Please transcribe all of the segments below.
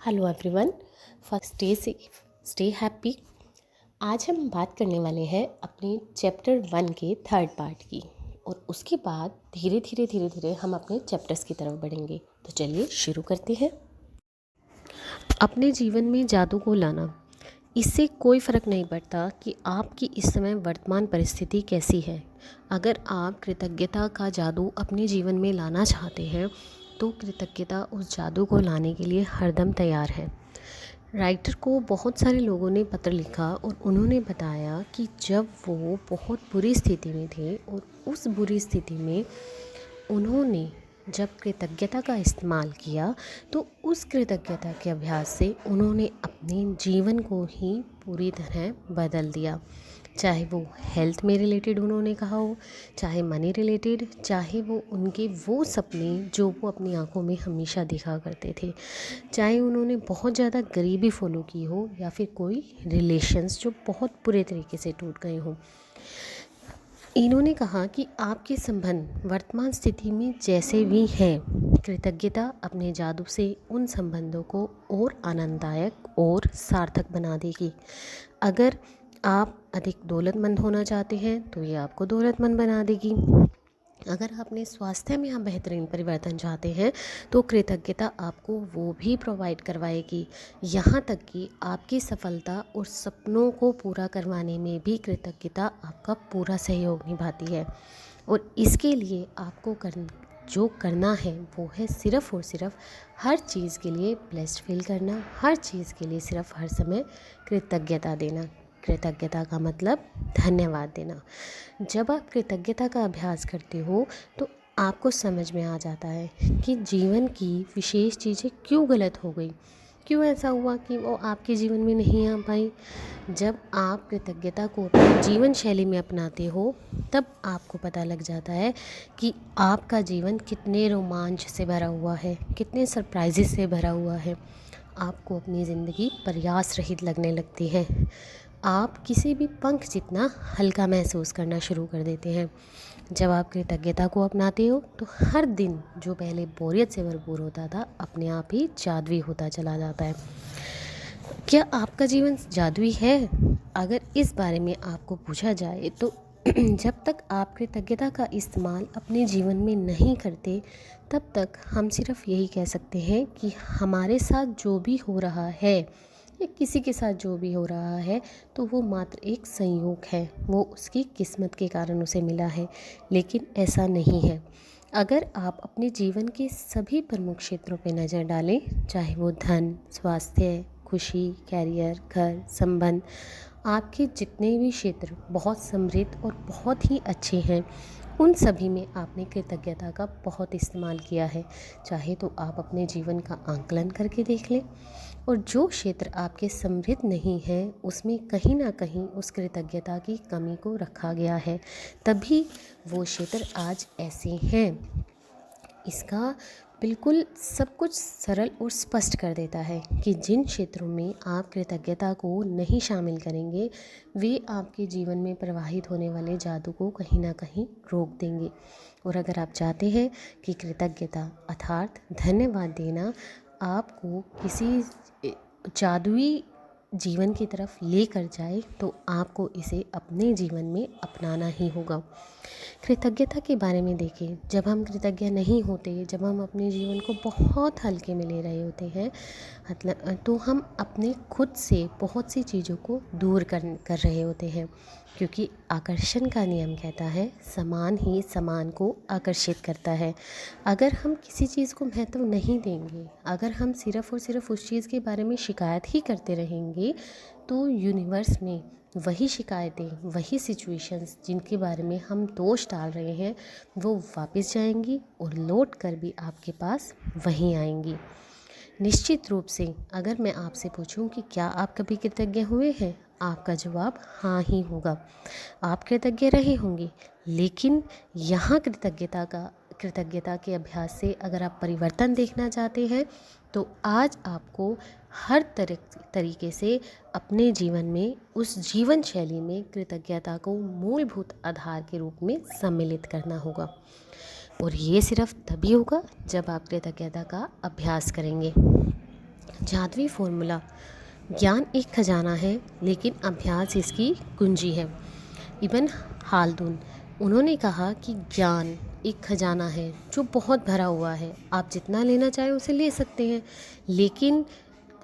Hello everyone. First stay safe, stay happy. आज हम बात करने वाले हैं अपने चैप्टर 1 के थर्ड पार्ट की, और उसके बाद धीरे धीरे हम अपने चैप्टर्स की तरफ बढ़ेंगे। तो चलिए शुरू करते हैं। अपने जीवन में जादू को लाना। इससे कोई फ़र्क नहीं पड़ता कि आपकी इस समय वर्तमान परिस्थिति कैसी है। अगर आप कृतज्ञता का जादू अपने जीवन में लाना चाहते हैं तो कृतज्ञता उस जादू को लाने के लिए हरदम तैयार है। राइटर को बहुत सारे लोगों ने पत्र लिखा और उन्होंने बताया कि जब वो बहुत बुरी स्थिति में थे और उस बुरी स्थिति में उन्होंने जब कृतज्ञता का इस्तेमाल किया तो उस कृतज्ञता के अभ्यास से उन्होंने अपने जीवन को ही पूरी तरह बदल दिया। चाहे वो हेल्थ में रिलेटेड उन्होंने कहा हो, चाहे मनी रिलेटेड, चाहे वो उनके वो सपने जो वो अपनी आंखों में हमेशा देखा करते थे, चाहे उन्होंने बहुत ज़्यादा गरीबी फॉलो की हो या फिर कोई रिलेशंस जो बहुत बुरे तरीके से टूट गए हों। इन्होंने कहा कि आपके संबंध वर्तमान स्थिति में जैसे भी हैं, कृतज्ञता अपने जादू से उन संबंधों को और आनंददायक और सार्थक बना देगी। अगर आप अधिक दौलतमंद होना चाहते हैं तो ये आपको दौलतमंद बना देगी। अगर आप अपने स्वास्थ्य में आप बेहतरीन परिवर्तन चाहते हैं तो कृतज्ञता आपको वो भी प्रोवाइड करवाएगी। यहाँ तक कि आपकी सफलता और सपनों को पूरा करवाने में भी कृतज्ञता आपका पूरा सहयोग निभाती है। और इसके लिए आपको जो करना है वो है सिर्फ़ और सिर्फ हर चीज़ के लिए ब्लेस्ड फील करना, हर चीज़ के लिए सिर्फ हर समय कृतज्ञता देना। कृतज्ञता का मतलब धन्यवाद देना। जब आप कृतज्ञता का अभ्यास करते हो तो आपको समझ में आ जाता है कि जीवन की विशेष चीज़ें क्यों गलत हो गई, क्यों ऐसा हुआ कि वो आपके जीवन में नहीं आ पाई। जब आप कृतज्ञता को अपनी जीवन शैली में अपनाते हो तब आपको पता लग जाता है कि आपका जीवन कितने रोमांच से भरा हुआ है, कितने सरप्राइजेस से भरा हुआ है। आपको अपनी ज़िंदगी प्रयास रहित लगने लगती है। आप किसी भी पंख जितना हल्का महसूस करना शुरू कर देते हैं। जब आप कृतज्ञता को अपनाते हो तो हर दिन जो पहले बोरियत से भरपूर होता था अपने आप ही जादुई होता चला जाता है। क्या आपका जीवन जादुई है? अगर इस बारे में आपको पूछा जाए तो जब तक आप कृतज्ञता का इस्तेमाल अपने जीवन में नहीं करते तब तक हम सिर्फ यही कह सकते हैं कि हमारे साथ जो भी हो रहा है या किसी के साथ जो भी हो रहा है तो वो मात्र एक संयोग है, वो उसकी किस्मत के कारण उसे मिला है। लेकिन ऐसा नहीं है। अगर आप अपने जीवन के सभी प्रमुख क्षेत्रों पर नज़र डालें, चाहे वो धन, स्वास्थ्य, खुशी, कैरियर, घर, संबंध, आपके जितने भी क्षेत्र बहुत समृद्ध और बहुत ही अच्छे हैं, उन सभी में आपने कृतज्ञता का बहुत इस्तेमाल किया है। चाहे तो आप अपने जीवन का आंकलन करके देख लें, और जो क्षेत्र आपके समृद्ध नहीं है उसमें कहीं ना कहीं उस कृतज्ञता की कमी को रखा गया है, तभी वो क्षेत्र आज ऐसे हैं। इसका बिल्कुल सब कुछ सरल और स्पष्ट कर देता है कि जिन क्षेत्रों में आप कृतज्ञता को नहीं शामिल करेंगे वे आपके जीवन में प्रवाहित होने वाले जादू को कहीं ना कहीं रोक देंगे। और अगर आप चाहते हैं कि कृतज्ञता अर्थात धन्यवाद देना आपको किसी जादुई जीवन की तरफ लेकर जाए तो आपको इसे अपने जीवन में अपनाना ही होगा। कृतज्ञता के बारे में देखें, जब हम कृतज्ञ नहीं होते, जब हम अपने जीवन को बहुत हल्के में ले रहे होते हैं मतलब तो हम अपने खुद से बहुत सी चीज़ों को दूर कर रहे होते हैं, क्योंकि आकर्षण का नियम कहता है समान ही समान को आकर्षित करता है। अगर हम किसी चीज़ को महत्व नहीं देंगे, अगर हम सिर्फ़ और सिर्फ उस चीज़ के बारे में शिकायत ही करते रहेंगे तो यूनिवर्स में वही शिकायतें, वही सिचुएशंस जिनके बारे में हम दोष डाल रहे हैं वो वापस जाएंगी और लौट कर भी आपके पास वहीं आएंगी। निश्चित रूप से अगर मैं आपसे पूछूं कि क्या आप कभी कृतज्ञ हुए हैं, आपका जवाब हाँ ही होगा। आप कृतज्ञ रहे होंगे, लेकिन यहाँ कृतज्ञता के अभ्यास से अगर आप परिवर्तन देखना चाहते हैं तो आज आपको हर तरीके से अपने जीवन में उस जीवन शैली में कृतज्ञता को मूलभूत आधार के रूप में सम्मिलित करना होगा। और ये सिर्फ तभी होगा जब आप कृतज्ञता का अभ्यास करेंगे। जादुई फॉर्मूला। ज्ञान एक खजाना है लेकिन अभ्यास इसकी कुंजी है। इब्न खाल्दून, उन्होंने कहा कि ज्ञान एक खजाना है जो बहुत भरा हुआ है, आप जितना लेना चाहें उसे ले सकते हैं, लेकिन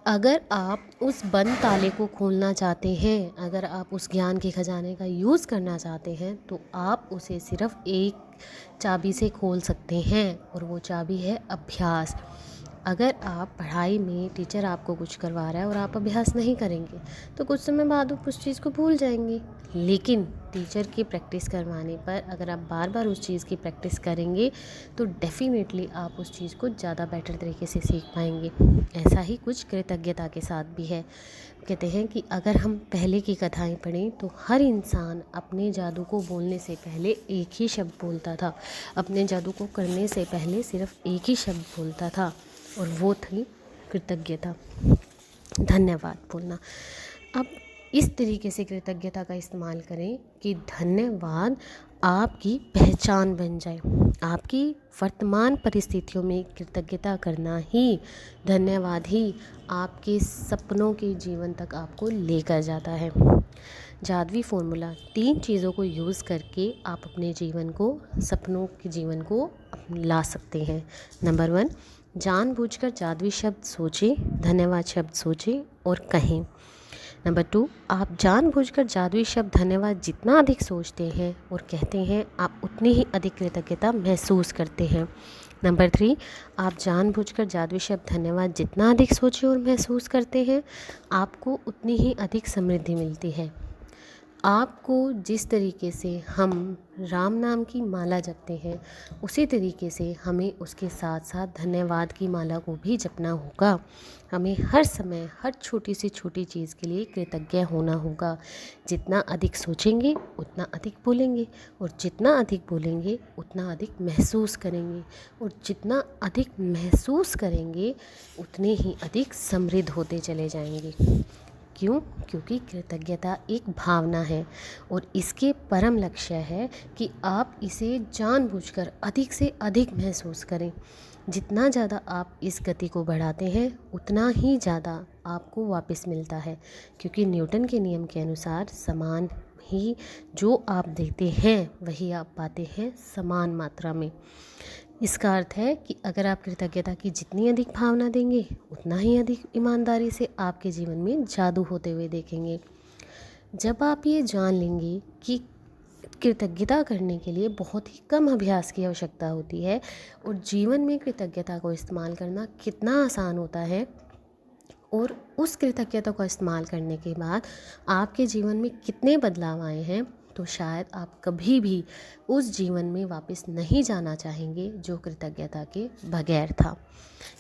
अगर आप उस बंद ताले को खोलना चाहते हैं, अगर आप उस ज्ञान के खजाने का यूज़ करना चाहते हैं, तो आप उसे सिर्फ एक चाबी से खोल सकते हैं, और वो चाबी है अभ्यास। अगर आप पढ़ाई में टीचर आपको कुछ करवा रहा है और आप अभ्यास नहीं करेंगे तो कुछ समय बाद आप उस चीज़ को भूल जाएंगे, लेकिन टीचर की प्रैक्टिस करवाने पर अगर आप बार बार उस चीज़ की प्रैक्टिस करेंगे तो डेफ़िनेटली आप उस चीज़ को ज़्यादा बेटर तरीके से सीख पाएंगे। ऐसा ही कुछ कृतज्ञता के साथ भी है। कहते हैं कि अगर हम पहले की कथाएं पढ़ें तो हर इंसान अपने जादू को बोलने से पहले एक ही शब्द बोलता था, अपने जादू को करने से पहले सिर्फ एक ही शब्द बोलता था, और वो थी कृतज्ञता, धन्यवाद बोलना। अब इस तरीके से कृतज्ञता का इस्तेमाल करें कि धन्यवाद आपकी पहचान बन जाए। आपकी वर्तमान परिस्थितियों में कृतज्ञता करना ही, धन्यवाद ही आपके सपनों के जीवन तक आपको लेकर जाता है। जादुई फॉर्मूला, 3 चीज़ों को यूज़ करके आप अपने जीवन को, सपनों के जीवन को ला सकते हैं। नंबर 1, जानबूझकर जादुई शब्द सोचें, धन्यवाद शब्द सोचें और कहें। नंबर 2, आप जानबूझकर जादुई शब्द धन्यवाद जितना अधिक सोचते हैं और कहते हैं, आप उतनी ही अधिक कृतज्ञता महसूस करते हैं। नंबर 3, आप जानबूझकर जादुई शब्द धन्यवाद जितना अधिक सोचें और महसूस करते हैं, आपको उतनी ही अधिक समृद्धि मिलती है। आपको जिस तरीके से हम राम नाम की माला जपते हैं, उसी तरीके से हमें उसके साथ साथ धन्यवाद की माला को भी जपना होगा। हमें हर समय हर छोटी से छोटी चीज़ के लिए कृतज्ञ होना होगा। जितना अधिक सोचेंगे उतना अधिक बोलेंगे, और जितना अधिक बोलेंगे उतना अधिक महसूस करेंगे, और जितना अधिक महसूस करेंगे उतने ही अधिक समृद्ध होते चले जाएंगे। क्यों? क्योंकि कृतज्ञता एक भावना है और इसके परम लक्ष्य है कि आप इसे जानबूझकर अधिक से अधिक महसूस करें। जितना ज़्यादा आप इस गति को बढ़ाते हैं उतना ही ज़्यादा आपको वापस मिलता है, क्योंकि न्यूटन के नियम के अनुसार समान ही जो आप देते हैं वही आप पाते हैं समान मात्रा में। इसका अर्थ है कि अगर आप कृतज्ञता की जितनी अधिक भावना देंगे उतना ही अधिक ईमानदारी से आपके जीवन में जादू होते हुए देखेंगे। जब आप ये जान लेंगे कि कृतज्ञता करने के लिए बहुत ही कम अभ्यास की आवश्यकता होती है और जीवन में कृतज्ञता को इस्तेमाल करना कितना आसान होता है, और उस कृतज्ञता को इस्तेमाल करने के बाद आपके जीवन में कितने बदलाव आए हैं, तो शायद आप कभी भी उस जीवन में वापस नहीं जाना चाहेंगे जो कृतज्ञता के बगैर था।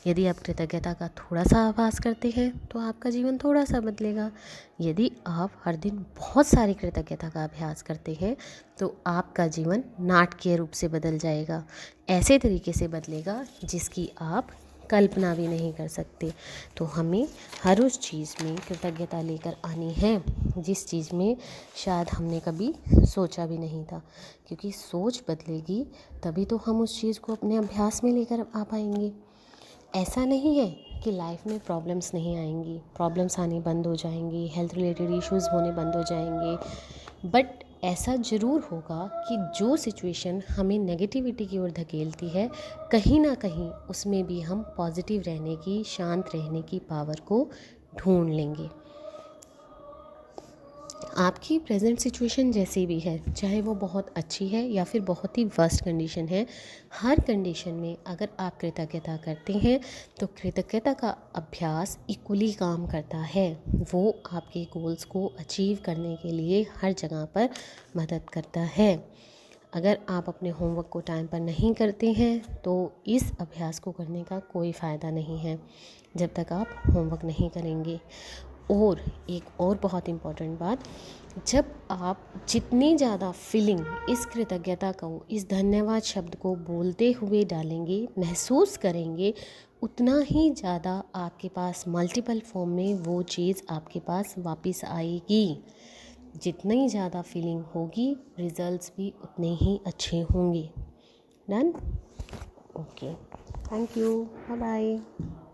यदि आप कृतज्ञता का थोड़ा सा आभास करते हैं तो आपका जीवन थोड़ा सा बदलेगा। यदि आप हर दिन बहुत सारी कृतज्ञता का अभ्यास करते हैं तो आपका जीवन नाटकीय रूप से बदल जाएगा, ऐसे तरीके से बदलेगा जिसकी आप कल्पना भी नहीं कर सकते। तो हमें हर उस चीज़ में कृतज्ञता लेकर आनी है जिस चीज़ में शायद हमने कभी सोचा भी नहीं था, क्योंकि सोच बदलेगी तभी तो हम उस चीज़ को अपने अभ्यास में लेकर आ पाएंगे। ऐसा नहीं है कि लाइफ में प्रॉब्लम्स नहीं आएंगी, प्रॉब्लम्स आने बंद हो जाएंगी, हेल्थ रिलेटेड इश्यूज़ होने बंद हो जाएंगे, बट ऐसा ज़रूर होगा कि जो सिचुएशन हमें नेगेटिविटी की ओर धकेलती है, कहीं ना कहीं उसमें भी हम पॉजिटिव रहने की, शांत रहने की पावर को ढूंढ लेंगे। आपकी प्रेजेंट सिचुएशन जैसी भी है, चाहे वो बहुत अच्छी है या फिर बहुत ही वर्स्ट कंडीशन है, हर कंडीशन में अगर आप कृतज्ञता करते हैं तो कृतज्ञता का अभ्यास इक्वली काम करता है। वो आपके गोल्स को अचीव करने के लिए हर जगह पर मदद करता है। अगर आप अपने होमवर्क को टाइम पर नहीं करते हैं तो इस अभ्यास को करने का कोई फ़ायदा नहीं है जब तक आप होमवर्क नहीं करेंगे। और एक और बहुत इम्पॉर्टेंट बात, जब आप जितनी ज़्यादा फीलिंग इस कृतज्ञता को, इस धन्यवाद शब्द को बोलते हुए डालेंगे, महसूस करेंगे, उतना ही ज़्यादा आपके पास मल्टीपल फॉर्म में वो चीज़ आपके पास वापस आएगी। जितनी ज़्यादा फीलिंग होगी रिजल्ट्स भी उतने ही अच्छे होंगे। Done? Okay, thank you, bye bye.